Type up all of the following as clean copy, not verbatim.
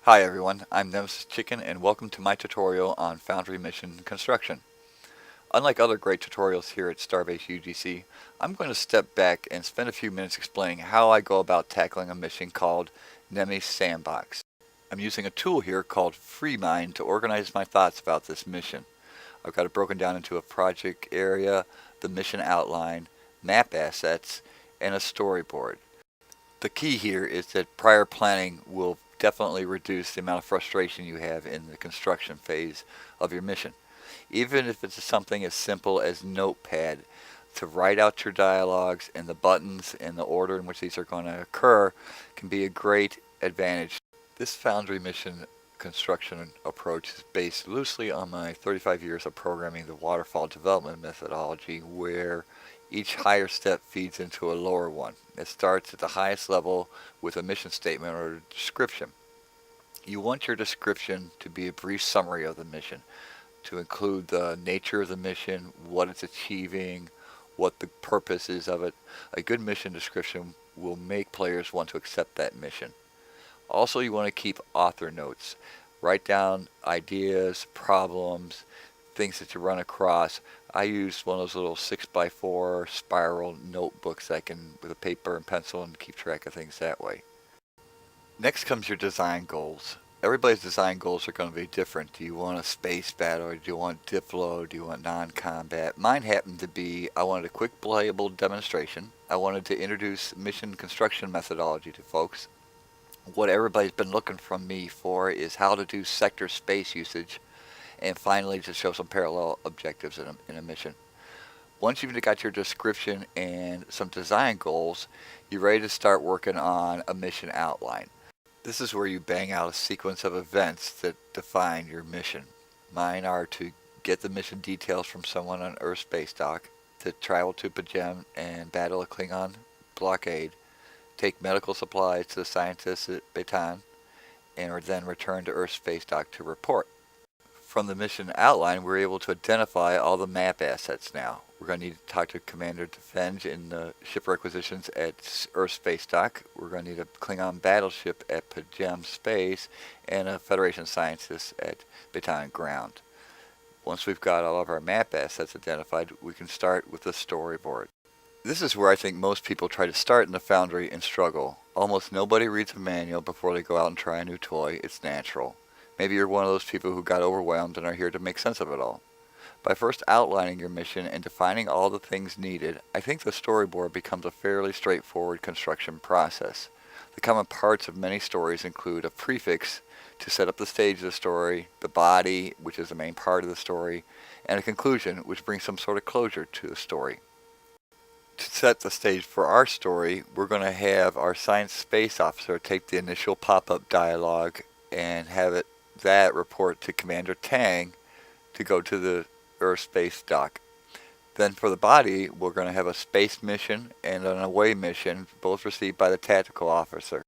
Hi everyone, I'm Nemesis Chicken and welcome to my tutorial on Foundry mission construction. Unlike other great tutorials here at Starbase UGC, I'm going to step back and spend a few minutes explaining how I go about tackling a mission called Nemi's Sandbox. I'm using a tool here called FreeMind to organize my thoughts about this mission. I've got it broken down into a project area, the mission outline, map assets, and a storyboard. The key here is that prior planning will definitely reduce the amount of frustration you have in the construction phase of your mission. Even if it's something as simple as Notepad, to write out your dialogues and the buttons and the order in which these are going to occur can be a great advantage. This Foundry mission construction approach is based loosely on my 35 years of programming the waterfall development methodology, where each higher step feeds into a lower one. It starts at the highest level with a mission statement or description. You want your description to be a brief summary of the mission, to include the nature of the mission, what it's achieving, what the purpose is of it. A good mission description will make players want to accept that mission. Also, you want to keep author notes. Write down ideas, problems, things that you run across. I use one of those little 6x4 spiral notebooks that I can, with a paper and pencil, and keep track of things that way. Next comes your design goals. Everybody's design goals are going to be different. Do you want a space battle, or do you want Diplo, do you want non-combat? Mine happened to be, I wanted a quick playable demonstration. I wanted to introduce mission construction methodology to folks. What everybody's been looking from me for is how to do sector space usage, and finally to show some parallel objectives in a mission. Once you've got your description and some design goals, you're ready to start working on a mission outline. This is where you bang out a sequence of events that define your mission. Mine are to get the mission details from someone on Earth space dock, to travel to Pajem and battle a Klingon blockade, take medical supplies to the scientists at Bataan, and then return to Earth space dock to report. From the mission outline, we're able to identify all the map assets now. We're going to need to talk to Commander Defenge in the ship requisitions at Earth space dock. We're going to need a Klingon battleship at Pajem space and a Federation scientist at Bataan ground. Once we've got all of our map assets identified, we can start with the storyboard. This is where I think most people try to start in the Foundry and struggle. Almost nobody reads a manual before they go out and try a new toy. It's natural. Maybe you're one of those people who got overwhelmed and are here to make sense of it all. By first outlining your mission and defining all the things needed, I think the storyboard becomes a fairly straightforward construction process. The common parts of many stories include a prefix to set up the stage of the story, the body, which is the main part of the story, and a conclusion, which brings some sort of closure to the story. To set the stage for our story, we're going to have our science space officer take the initial pop-up dialogue and have that report to Commander Tang to go to the Earth space dock. Then for the body, we're going to have a space mission and an away mission, both received by the tactical officer.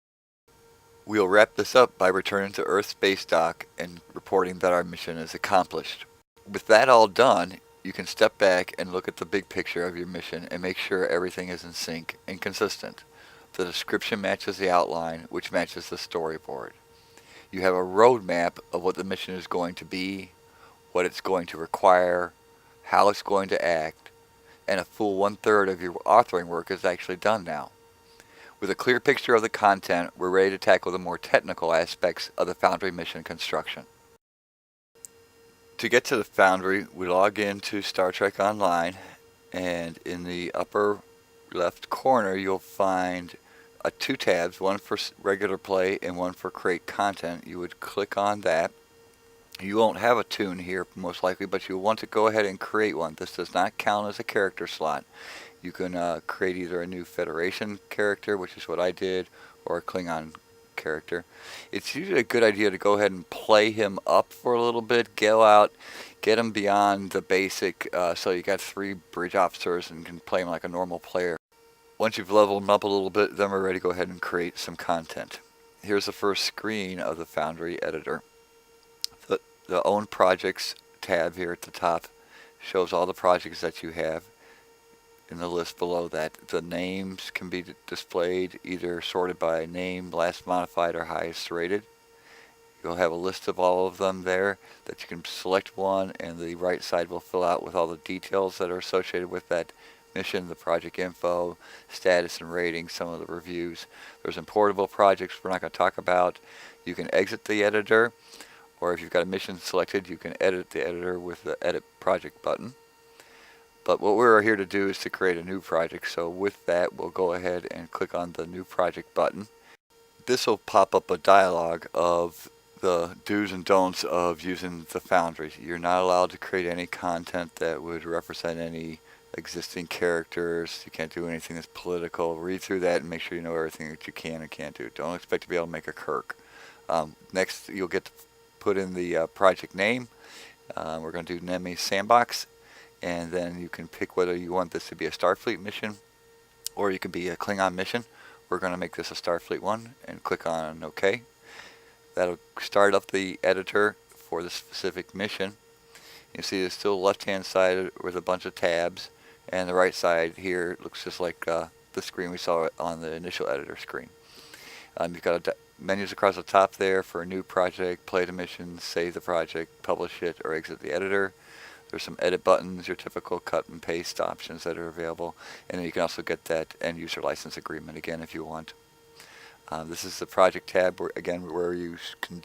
We'll wrap this up by returning to Earth space dock and reporting that our mission is accomplished. With that all done, you can step back and look at the big picture of your mission and make sure everything is in sync and consistent. The description matches the outline, which matches the storyboard. You have a roadmap of what the mission is going to be, what it's going to require, how it's going to act, and a full 1/3 of your authoring work is actually done now. With a clear picture of the content, we're ready to tackle the more technical aspects of the Foundry mission construction. To get to the Foundry, we log into Star Trek Online, and in the upper left corner you'll find two tabs, one for regular play and one for create content. You would click on that. You won't have a tune here most likely, but you'll want to go ahead and create one. This does not count as a character slot. You can create either a new Federation character, which is what I did, or a Klingon character. It's usually a good idea to go ahead and play him up for a little bit, go out, get him beyond the basic, so you got 3 bridge officers and can play him like a normal player. Once you've leveled them up a little bit, then we're ready to go ahead and create some content. Here's the first screen of the Foundry editor. The Own Projects tab here at the top shows all the projects that you have. In the list below that, the names can be displayed either sorted by name, last modified, or highest rated. You'll have a list of all of them there that you can select one, and the right side will fill out with all the details that are associated with that mission, the project info, status and rating, some of the reviews. There's importable projects we're not going to talk about. You can exit the editor, or if you've got a mission selected, you can edit the editor with the edit project button. But what we're here to do is to create a new project, so with that we'll go ahead and click on the new project button. This will pop up a dialog of the do's and don'ts of using the Foundry. You're not allowed to create any content that would represent any existing characters. You can't do anything that's political. Read through that and make sure you know everything that you can and can't do. Don't expect to be able to make a Kirk. Next, you'll get to put in the project name. We're going to do Nemi Sandbox, and then you can pick whether you want this to be a Starfleet mission or you can be a Klingon mission. We're going to make this a Starfleet one and click on OK. That'll start up the editor for the specific mission. You see there's still left-hand side with a bunch of tabs, and the right side here looks just like the screen we saw on the initial editor screen. You've got menus across the top there for a new project, play the mission, save the project, publish it, or exit the editor. There's some edit buttons, your typical cut and paste options that are available, and then you can also get that end user license agreement again if you want. This is the project tab where you can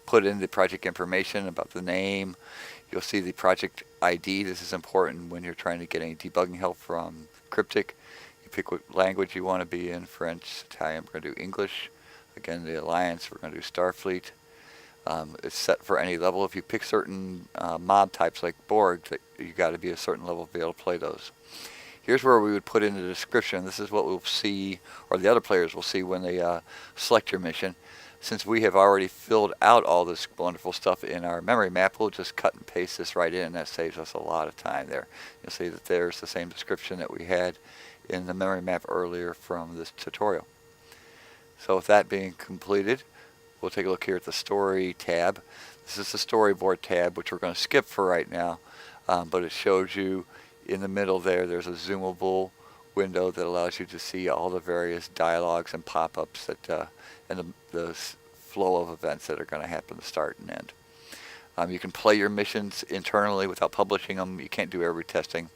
put in the project information about the name. You'll see the project ID. This is important when you're trying to get any debugging help from Cryptic. You pick what language you want to be in, French, Italian, we're going to do English. Again, the Alliance, we're going to do Starfleet. It's set for any level. If you pick certain mob types like Borg, you got to be a certain level to be able to play those. Here's where we would put in the description. This is what we'll see, or the other players will see when they select your mission. Since we have already filled out all this wonderful stuff in our memory map, we'll just cut and paste this right in, and that saves us a lot of time there. You'll see that there's the same description that we had in the memory map earlier from this tutorial. So with that being completed, we'll take a look here at the Story tab. This is the Storyboard tab, which we're going to skip for right now, but it shows you in the middle there's a zoomable window that allows you to see all the various dialogues and pop-ups that and the flow of events that are going to happen to start and end. You can play your missions internally without publishing them. You can't do every testing.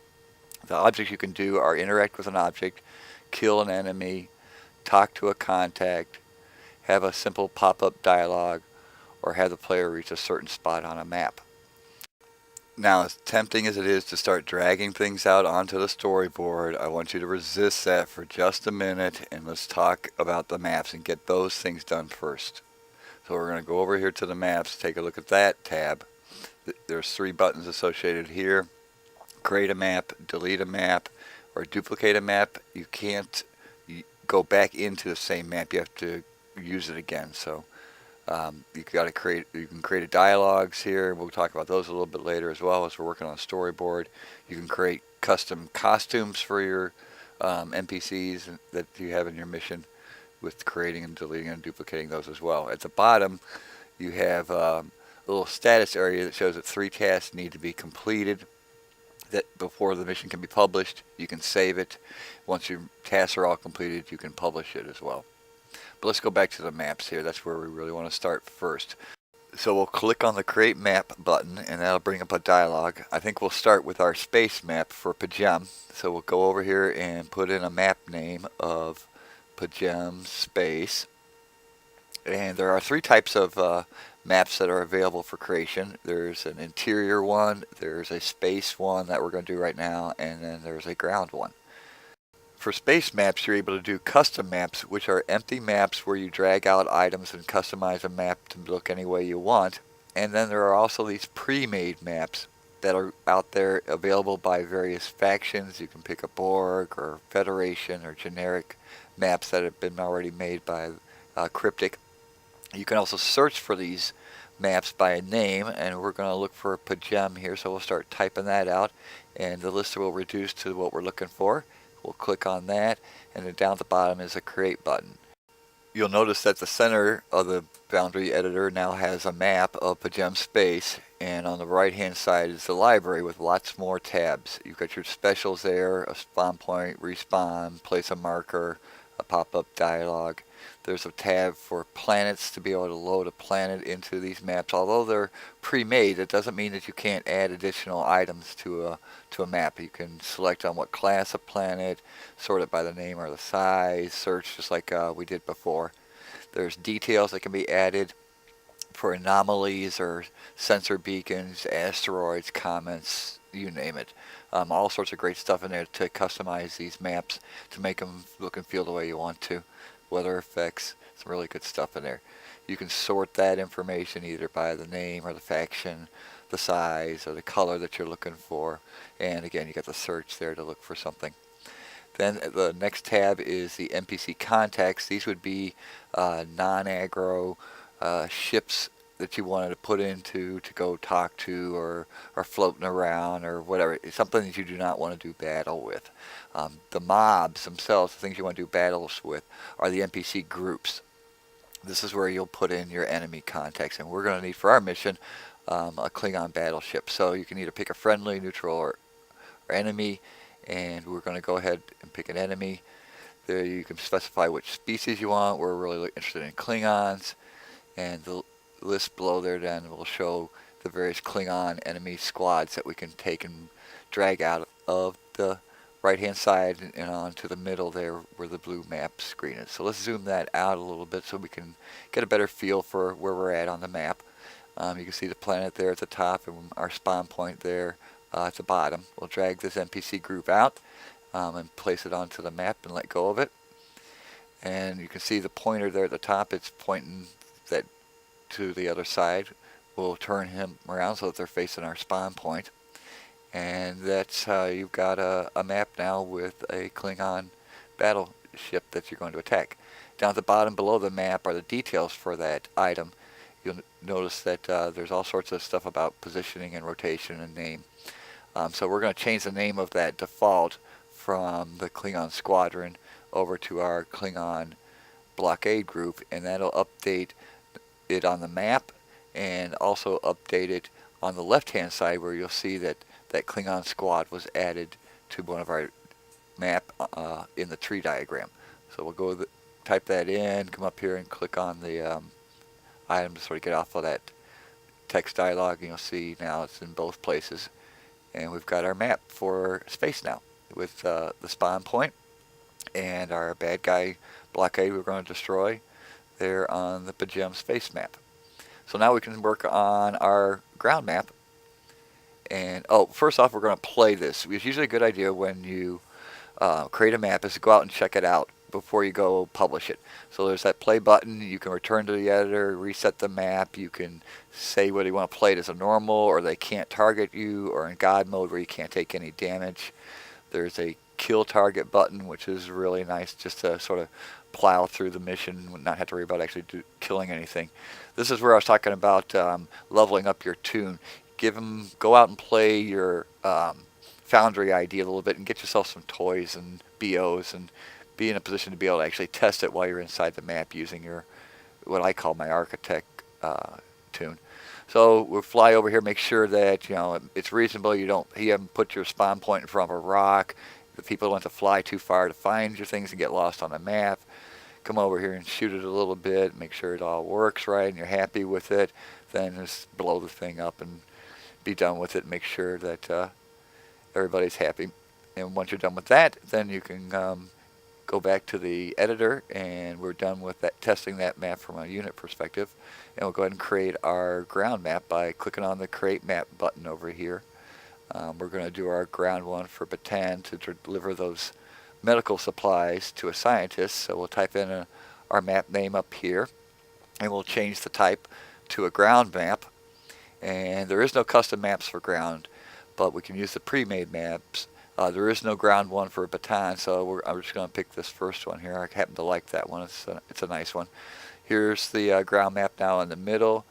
The objects you can do are interact with an object, kill an enemy, talk to a contact, have a simple pop-up dialogue, or have the player reach a certain spot on a map. Now, as tempting as it is to start dragging things out onto the storyboard, I want you to resist that for just a minute, and let's talk about the maps and get those things done first. So we're going to go over here to the maps, take a look at that tab. There's 3 buttons associated here: create a map, delete a map, or duplicate a map. You can't go back into the same map. You have to use it again. So you can create dialogues here. We'll talk about those a little bit later as well as we're working on a storyboard. You can create custom costumes for your NPCs that you have in your mission, with creating and deleting and duplicating those as well. At the bottom, you have a little status area that shows that 3 tasks need to be completed that before the mission can be published. You can save it. Once your tasks are all completed, you can publish it as well. But let's go back to the maps here. That's where we really want to start first. So we'll click on the Create Map button, and that'll bring up a dialog. I think we'll start with our space map for Pajem. So we'll go over here and put in a map name of Pajem Space. And there are 3 types of maps that are available for creation. There's an interior one, there's a space one that we're going to do right now, and then there's a ground one. For space maps, you're able to do custom maps, which are empty maps where you drag out items and customize a map to look any way you want. And then there are also these pre-made maps that are out there available by various factions. You can pick a Borg or Federation or generic maps that have been already made by Cryptic. You can also search for these maps by a name, and we're going to look for Pajem here, so we'll start typing that out, and the list will reduce to what we're looking for. We'll click on that, and then down at the bottom is a Create button. You'll notice that the center of the Foundry editor now has a map of Pajem Space, and on the right hand side is the library with lots more tabs. You've got your specials there, a spawn point, respawn, place a marker, a pop-up dialogue. There's a tab for planets to be able to load a planet into these maps. Although they're pre-made, it doesn't mean that you can't add additional items to a map. You can select on what class of planet, sort it by the name or the size, search just like we did before. There's details that can be added for anomalies or sensor beacons, asteroids, comets, you name it. All sorts of great stuff in there to customize these maps to make them look and feel the way you want to. Weather effects, some really good stuff in there. You can sort that information either by the name or the faction, the size or the color that you're looking for. And again, you got the search there to look for something. Then the next tab is the NPC contacts. These would be non-aggro ships that you wanted to put into to go talk to or floating around or whatever. It's something that you do not want to do battle with. The mobs themselves, the things you want to do battles with, are the NPC groups. This is where you'll put in your enemy contacts, and we're going to need for our mission a Klingon battleship. So you can either pick a friendly, neutral, or enemy, and we're going to go ahead and pick an enemy. There you can specify which species you want. We're really interested in Klingons, and the list below there then will show the various Klingon enemy squads that we can take and drag out of the right hand side and onto the middle there where the blue map screen is. So let's zoom that out a little bit so we can get a better feel for where we're at on the map. You can see the planet there at the top and our spawn point there at the bottom. We'll drag this NPC group out and place it onto the map and let go of it. And you can see the pointer there at the top. It's pointing that to the other side. We'll turn him around so that they're facing our spawn point. And that's how you've got a map now with a Klingon battleship that you're going to attack. Down at the bottom below the map are the details for that item. You'll notice that there's all sorts of stuff about positioning and rotation and name. So we're going to change the name of that default from the Klingon Squadron over to our Klingon Blockade Group, and that'll update it on the map and also update it on the left hand side where you'll see that that Klingon squad was added to one of our map in the tree diagram. So we'll go type that in, come up here and click on the item to sort of get off of that text dialog, and you'll see now it's in both places. And we've got our map for space now with the spawn point and our bad guy blockade we're going to destroy there on the Pajem space map. So now we can work on our ground map. And first off, we're going to play this. It's usually a good idea when you create a map is to go out and check it out before you go publish it. So there's that play button. You can return to the editor, reset the map. You can say whether you want to play it as a normal or they can't target you, or in God mode where you can't take any damage. There's a kill target button, which is really nice just to sort of plow through the mission and not have to worry about actually killing anything. This is where I was talking about leveling up your toon. Go out and play your Foundry ID a little bit and get yourself some toys and BOs and be in a position to be able to actually test it while you're inside the map using your, what I call my architect toon. So we'll fly over here, make sure that it's reasonable. You haven't put your spawn point in front of a rock. The people don't have to fly too far to find your things and get lost on the map. Come over here and shoot it a little bit, make sure it all works right and you're happy with it. Then just blow the thing up and be done with it. Make sure that everybody's happy. And once you're done with that, then you can go back to the editor, and we're done with that, testing that map from a unit perspective. And we'll go ahead and create our ground map by clicking on the Create Map button over here. We're going to do our ground one for Bataan to deliver those medical supplies to a scientist. So we'll type in our map name up here, and we'll change the type to a ground map. And there is no custom maps for ground, but we can use the pre-made maps. There is no ground one for Bataan, so I'm just going to pick this first one here. I happen to like that one. It's a nice one. Here's the ground map now in the middle,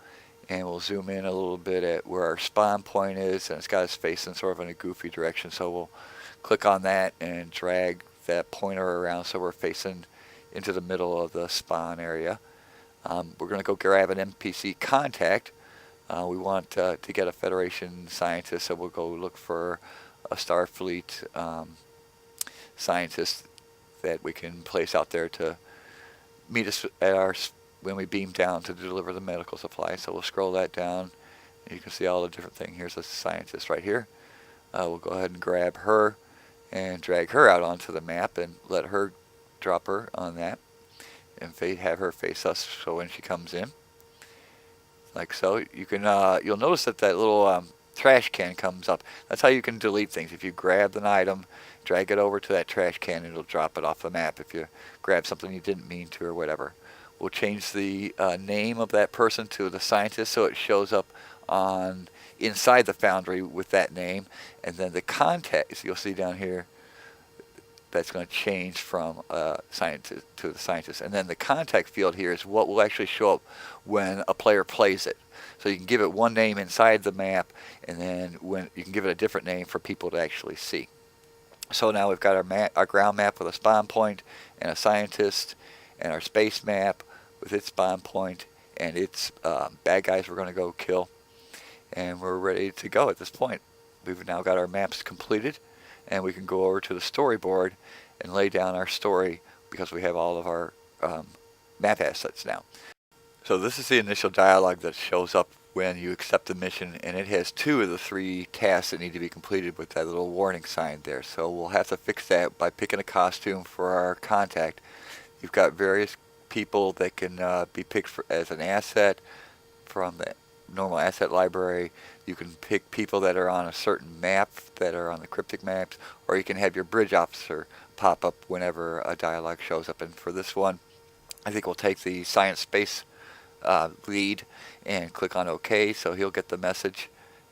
and we'll zoom in a little bit at where our spawn point is, and it's got us facing sort of in a goofy direction. So we'll click on that and drag that pointer around so we're facing into the middle of the spawn area. We're going to go grab an NPC contact. We want to get a Federation scientist, so we'll go look for a Starfleet scientist that we can place out there to meet us at our when we beam down to deliver the medical supply. So we'll scroll that down. And you can see all the different things. Here's a scientist right here. We'll go ahead and grab her and drag her out onto the map and let her drop her on that and have her face us so when she comes in, like so, you can you'll notice that little trash can comes up. That's how you can delete things. If you grab an item, drag it over to that trash can, it'll drop it off the map. If you grab something you didn't mean to or whatever. We'll change the name of that person to the scientist so it shows up on inside the Foundry with that name, and then the context you'll see down here, that's going to change from scientist to the scientist. And then the context field here is what will actually show up when a player plays it. So you can give it one name inside the map, and then when you can give it a different name for people to actually see. So now we've got our ground map with a spawn point and a scientist, and our space map with its spawn point and its bad guys we're going to go kill. And we're ready to go at this point. We've now got our maps completed, and we can go over to the storyboard and lay down our story because we have all of our map assets now. So this is the initial dialogue that shows up when you accept the mission, and it has 2 of the 3 tasks that need to be completed with that little warning sign there. So we'll have to fix that by picking a costume for our contact. You've got various people that can be picked as an asset from the normal asset library. You can pick people that are on a certain map that are on the cryptic maps, or you can have your bridge officer pop up whenever a dialogue shows up. And for this one, I think we'll take the science space lead and click on OK, so he'll get the message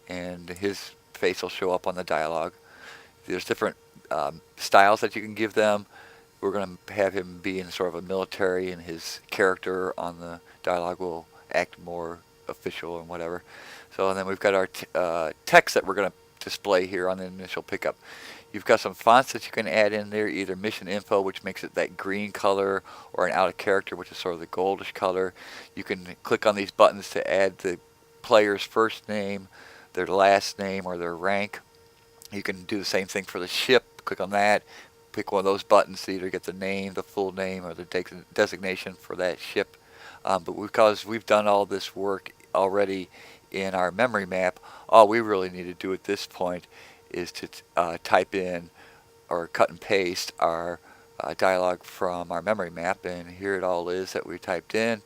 and his face will show up on the dialogue. There's different styles that you can give them. We're going to have him be in sort of a military, and his character on the dialogue will act more official and whatever. So and then we've got our text that we're going to display here on the initial pickup. You've got some fonts that you can add in there, either mission info, which makes it that green color, or an out of character, which is sort of the goldish color. You can click on these buttons to add the player's first name, their last name, or their rank. You can do the same thing for the ship. Click on that, pick one of those buttons to either get the name, the full name, or the designation for that ship. But because we've done all this work already in our memory map, all we really need to do at this point is to type in or cut and paste our dialogue from our memory map, and here it all is that we typed in.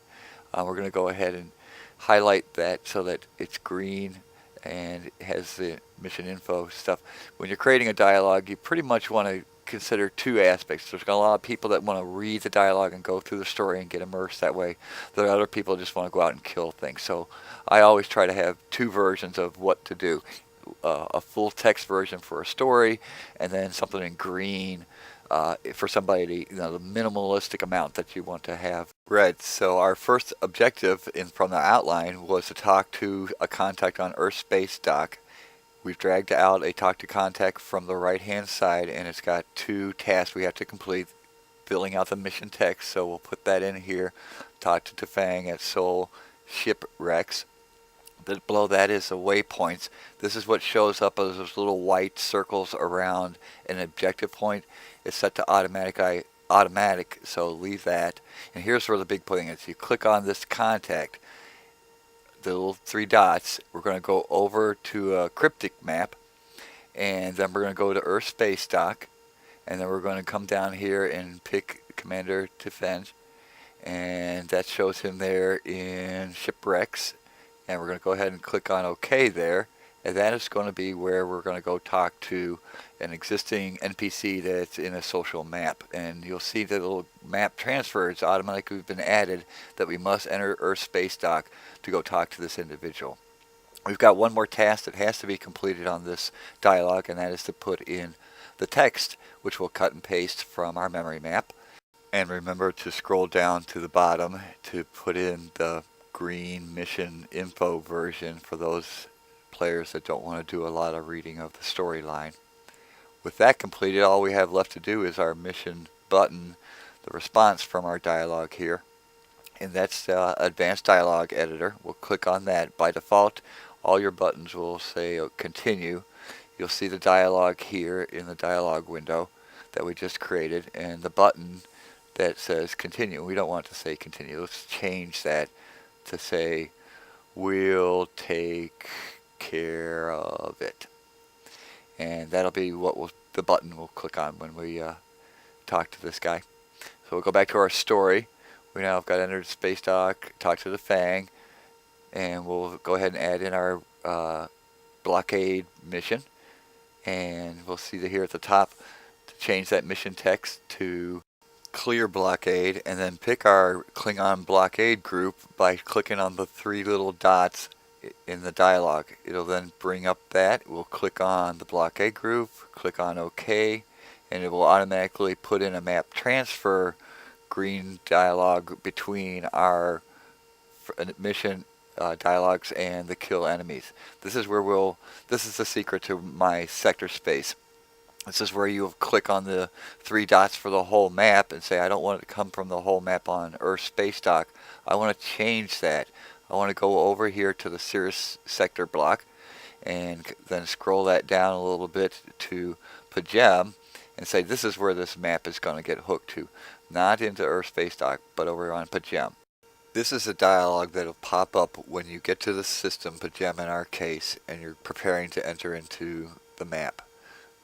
We're going to go ahead and highlight that so that it's green and it has the mission info stuff. When you're creating a dialogue, you pretty much want to consider 2 aspects. There's a lot of people that want to read the dialogue and go through the story and get immersed that way. There are other people that just want to go out and kill things. So I always try to have 2 versions of what to do. A full text version for a story, and then something in green for somebody, the minimalistic amount that you want to have read. So our first objective from the outline was to talk to a contact on Earth Space Dock. We've dragged out a talk to contact from the right hand side, and it's got 2 tasks we have to complete, filling out the mission text. So we'll put that in here. Talk to Tefang at Seoul Shipwrecks. Below that is the waypoints. This is what shows up as those little white circles around an objective point. It's set to automatic, so leave that. And here's where the big thing is. You click on this contact, the little 3 dots. We're going to go over to a cryptic map, and then we're going to go to Earth Space Dock, and then we're going to come down here and pick Commander Tefang, and that shows him there in Shipwrecks. And we're going to go ahead and click on OK there, and that is going to be where we're going to go talk to an existing NPC that's in a social map. And you'll see the little map transfer is automatically been added that we must enter Earth Space Dock to go talk to this individual. We've got one more task that has to be completed on this dialogue, and that is to put in the text, which we'll cut and paste from our memory map. And remember to scroll down to the bottom to put in the green mission info version for those players that don't want to do a lot of reading of the storyline. With that completed, all we have left to do is our mission button, the response from our dialogue here, and that's the advanced dialogue editor. We'll click on that. By default, all your buttons will say continue. You'll see the dialogue here in the dialogue window that we just created, and the button that says continue. We don't want to say continue. Let's change that to say we'll take care of it. And that'll be what the button we'll click on when we talk to this guy. So we'll go back to our story. We now have got entered space dock, talk to the Fang, and we'll go ahead and add in our blockade mission. And we'll see here at the top to change that mission text to clear blockade, and then pick our Klingon blockade group by clicking on the three little dots in the dialog. It'll then bring up that. We'll click on the blockade group, click on OK, and it will automatically put in a map transfer green dialog between our mission dialogues and the kill enemies. This is where this is the secret to my sector space. This is where you click on the three dots for the whole map and say, I don't want it to come from the whole map on Earth space dock. I want to change that. I want to go over here to the Cirrus sector block and then scroll that down a little bit to Pajem and say this is where this map is going to get hooked to. Not into Earth space dock, but over on Pajem. This is a dialog that will pop up when you get to the system, Pajem in our case, and you're preparing to enter into the map.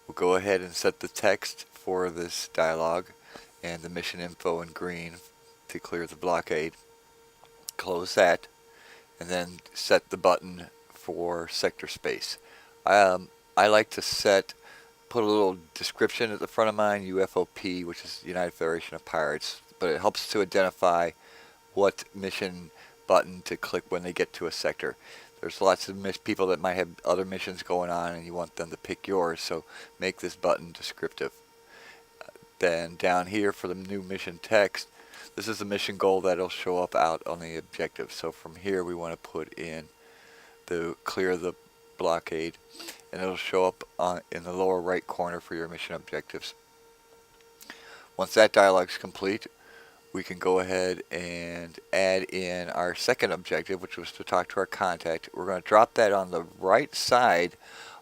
We'll go ahead and set the text for this dialog and the mission info in green to clear the blockade. Close that, and then set the button for sector space. I like to put a little description at the front of mine, UFOP, which is United Federation of Pirates, but it helps to identify what mission button to click when they get to a sector. There's lots of people that might have other missions going on and you want them to pick yours, so make this button descriptive. Then down here for the new mission text, this is the mission goal that'll show up out on the objective. So from here we want to put in the clear the blockade, and it'll show up in the lower right corner for your mission objectives. Once that dialog is complete, we can go ahead and add in our second objective, which was to talk to our contact. We're going to drop that on the right side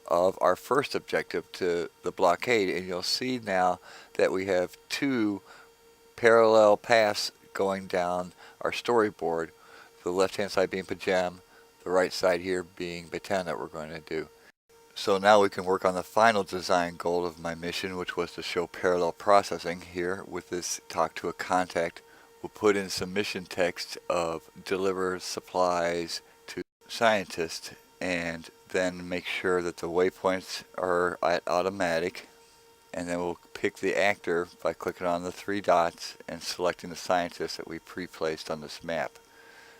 of our first objective to the blockade, and you'll see now that we have two parallel paths going down our storyboard, the left hand side being Pajem, the right side here being Baten that we're going to do. So now we can work on the final design goal of my mission, which was to show parallel processing. Here with this talk to a contact, we'll put in some mission text of deliver supplies to scientists, and then make sure that the waypoints are at automatic, and then we'll pick the actor by clicking on the three dots and selecting the scientist that we pre-placed on this map.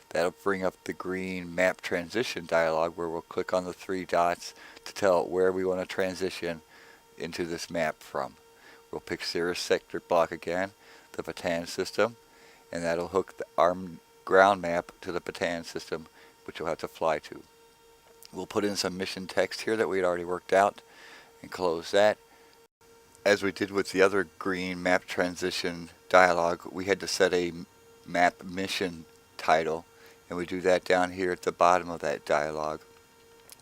That'll bring up the green map transition dialog where we'll click on the three dots to tell it where we want to transition into this map from. We'll pick Cirrus sector block again, the Baten system, and that'll hook our ground map to the Baten system, which you'll have to fly to. We'll put in some mission text here that we'd already worked out and close that. As we did with the other green map transition dialog, we had to set a map mission title, and we do that down here at the bottom of that dialog.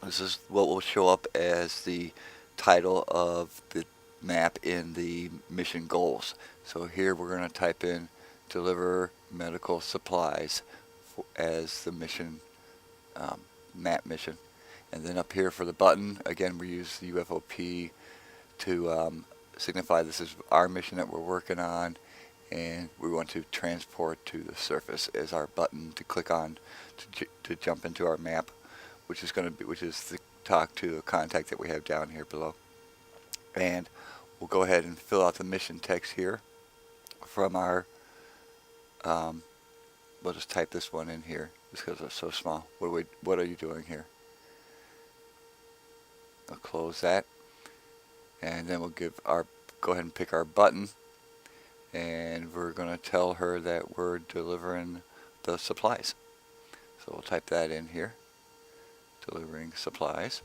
This is what will show up as the title of the map in the mission goals. So here we're going to type in deliver medical supplies as the mission map mission. And then up here for the button, again we use the UFOP to signify this is our mission that we're working on, and we want to transport to the surface as our button to click on to jump into our map, which is the talk to a contact that we have down here below. And we'll go ahead and fill out the mission text here from our we'll just type this one in here just because it's so small. What are you doing here? I'll close that, and then we'll go ahead and pick our button, and we're going to tell her that we're delivering the supplies. So we'll type that in here, delivering supplies,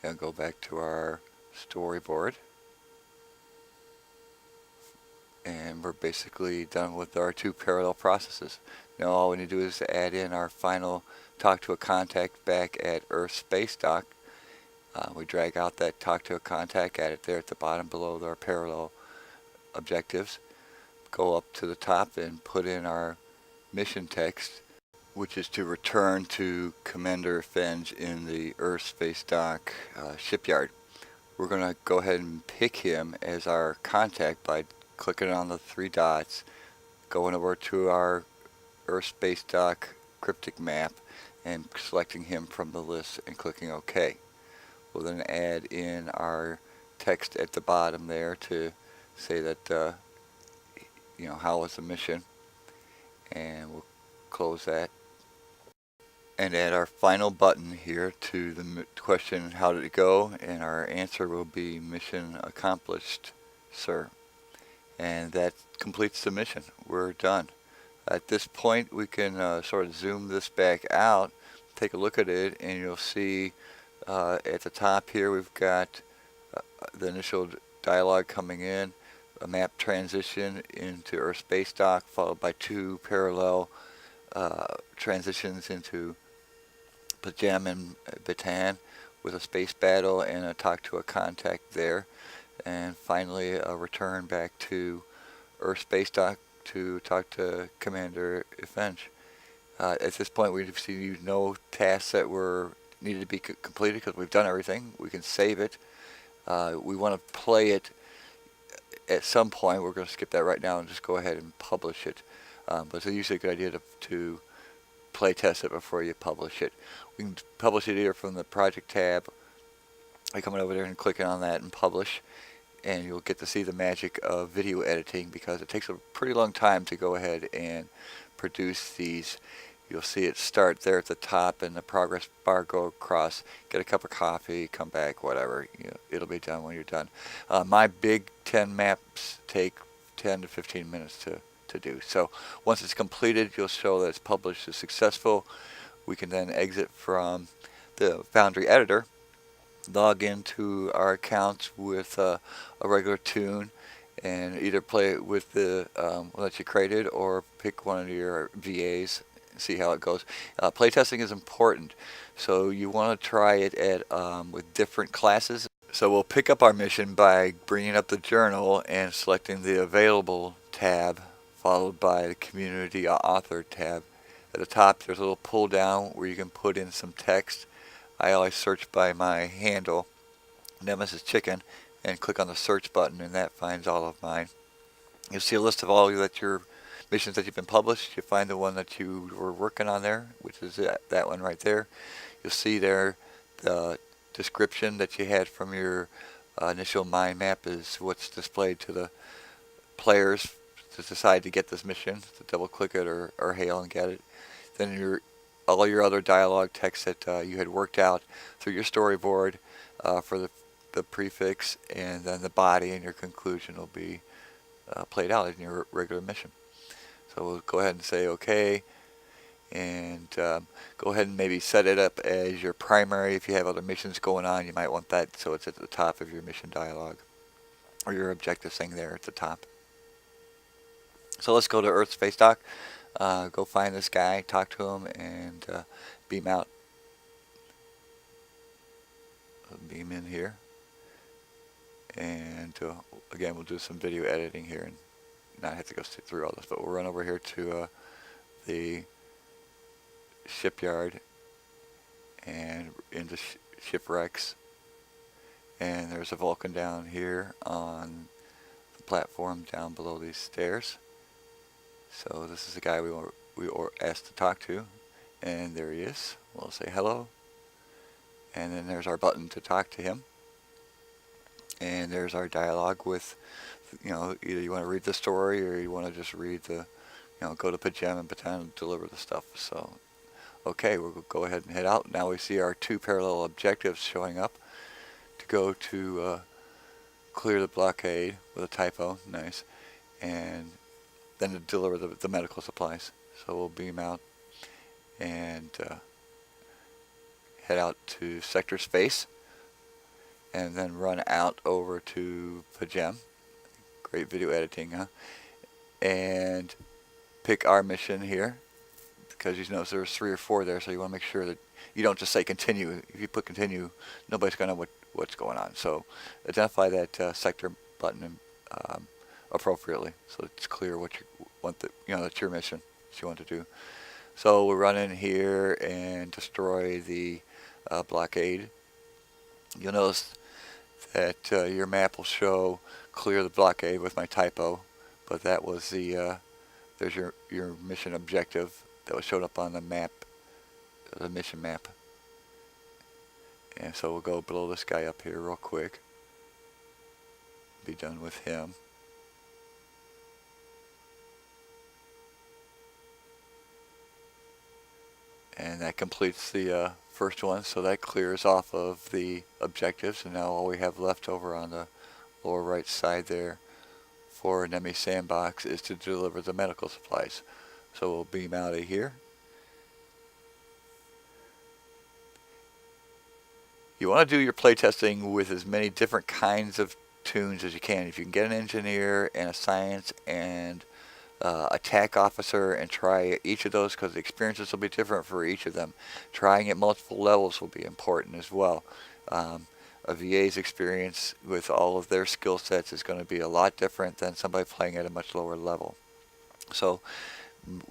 and go back to our storyboard, and we're basically done with our two parallel processes. Now all we need to do is add in our final talk to a contact back at Earth space dock. We drag out that talk to a contact, add it there at the bottom below our parallel objectives. go up to the top and put in our mission text, which is to return to Commander Fenge in the Earth Space Dock shipyard. We're going to go ahead and pick him as our contact by clicking on the three dots, going over to our Earth Space Dock cryptic map and selecting him from the list and clicking OK. We'll then add in our text at the bottom there to say that how was the mission, and we'll close that and add our final button here to the question, how did it go, and our answer will be mission accomplished, sir. And that completes the mission. We're done. At this point we can sort of zoom this back out, take a look at it, and you'll see at the top here we've got the initial dialogue coming in, a map transition into Earth Space Dock, followed by two parallel transitions into Pajem and Bataan with a space battle and a talk to a contact there, and finally a return back to Earth Space Dock to talk to Commander Fenge. At this point we've seen no tasks that were needed to be completed because we've done everything. We can save it. We want to play it at some point. We're going to skip that right now and just go ahead and publish it. But it's usually a good idea to play test it before you publish it. We can publish it either from the project tab by coming over there and clicking on that and publish, and you'll get to see the magic of video editing because it takes a pretty long time to go ahead and produce these. You'll see it start there at the top and the progress bar go across. Get a cup of coffee, come back, whatever. It'll be done when you're done. My big 10 maps take 10 to 15 minutes to do. So once it's completed, you'll show that it's published as successful. We can then exit from the Foundry editor, log into our account with a regular tune, and either play it with the one that you created or pick one of your VAs. See how it goes. Playtesting is important, so you want to try it at with different classes. So we'll pick up our mission by bringing up the journal and selecting the available tab, followed by the community author tab. At the top there's a little pull down where you can put in some text. I always search by my handle, Nemesis Chicken, and click on the search button, and that finds all of mine. You'll see a list of all of your missions that you've been published. You find the one that you were working on there, which is that one right there. You'll see there the description that you had from your initial mind map is what's displayed to the players to decide to get this mission, to double click it or hail and get it. Then all your other dialogue text that you had worked out through your storyboard for the prefix, and then the body and your conclusion will be played out in your regular mission. So we'll go ahead and say OK, and go ahead and maybe set it up as your primary. If you have other missions going on, you might want that so it's at the top of your mission dialogue or your objective thing there at the top. So let's go to Earth Space Dock, go find this guy, talk to him, and beam out. Beam in here, and again we'll do some video editing here and not have to go through all this, but we'll run over here to the shipyard and into shipwrecks, and there's a Vulcan down here on the platform down below these stairs. So this is the guy we were asked to talk to, and there he is. We'll say hello, and then there's our button to talk to him, and there's our dialogue with, either you want to read the story or you want to just read the, go to Pajem and Bataan and deliver the stuff. So, okay, we'll go ahead and head out. Now we see our two parallel objectives showing up to go to clear the blockade with a typo, nice, and then to deliver the medical supplies. So we'll beam out and head out to sector space, and then run out over to Pajem. Great video editing, huh? And pick our mission here, because you notice there's 3 or 4 there, so you want to make sure that you don't just say continue. If you put continue, nobody's going to know what's going on. So identify that sector button and appropriately, so it's clear what you want, that's your mission that you want to do. So we'll run in here and destroy the blockade. You'll notice that your map will show clear the blockade with my typo, but that was there's your mission objective that was showed up on the map, the mission map. And so we'll go blow this guy up here real quick. Be done with him. And that completes the first one, so that clears off of the objectives, and now all we have left over on the lower right side there for Nemi Sandbox is to deliver the medical supplies. So we'll beam out of here. You want to do your playtesting with as many different kinds of tunes as you can. If you can get an engineer and a science and attack officer and try each of those, because the experiences will be different for each of them. Trying at multiple levels will be important as well. A VA's experience with all of their skill sets is going to be a lot different than somebody playing at a much lower level. So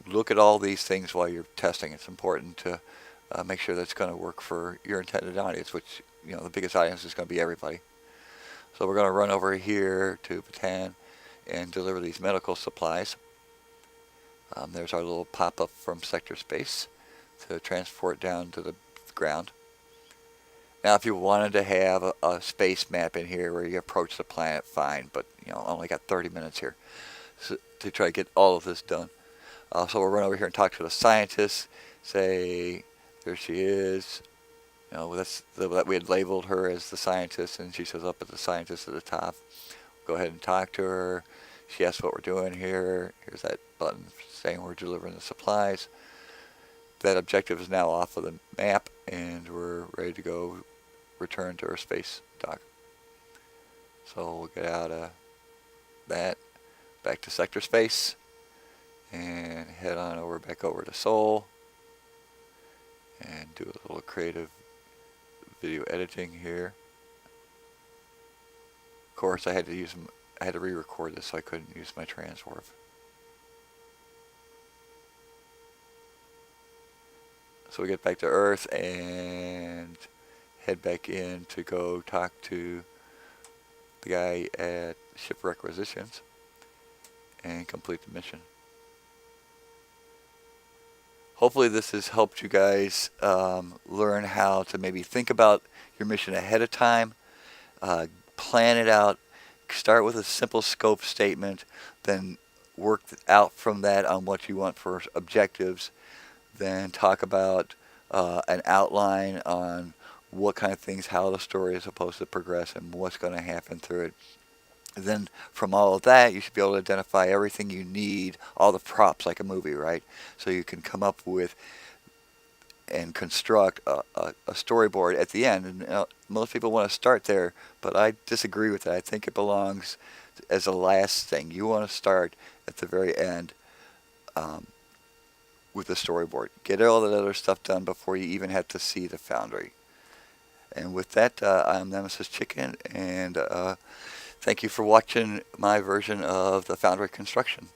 look at all these things while you're testing. It's important to make sure that's going to work for your intended audience, which, the biggest audience is going to be everybody. So we're going to run over here to Bataan and deliver these medical supplies. There's our little pop-up from sector space to transport down to the ground. Now, if you wanted to have a space map in here where you approach the planet, fine, but only got 30 minutes here to try to get all of this done. So we'll run over here and talk to the scientist. Say, there she is. We had labeled her as the scientist, and she shows up as the scientist at the top. Go ahead and talk to her. She asks what we're doing here. Here's that button saying we're delivering the supplies. That objective is now off of the map, and we're ready to go return to our space dock. So we'll get out of that, back to sector space, and head on over back over to Seoul, and do a little creative video editing here. Of course, I had to re-record this, so I couldn't use my transwarp. So we get back to Earth and head back in to go talk to the guy at Ship Requisitions and complete the mission. Hopefully this has helped you guys learn how to maybe think about your mission ahead of time, plan it out, start with a simple scope statement, then work out from that on what you want for objectives, then talk about an outline on what kind of things, how the story is supposed to progress and what's going to happen through it. And then from all of that, you should be able to identify everything you need, all the props like a movie, right? So you can come up with and construct a storyboard at the end. And most people want to start there, but I disagree with that. I think it belongs as a last thing. You want to start at the very end with the storyboard. Get all that other stuff done before you even have to see the Foundry. And with that, I'm Nemesis Chicken, and thank you for watching my version of the Foundry construction.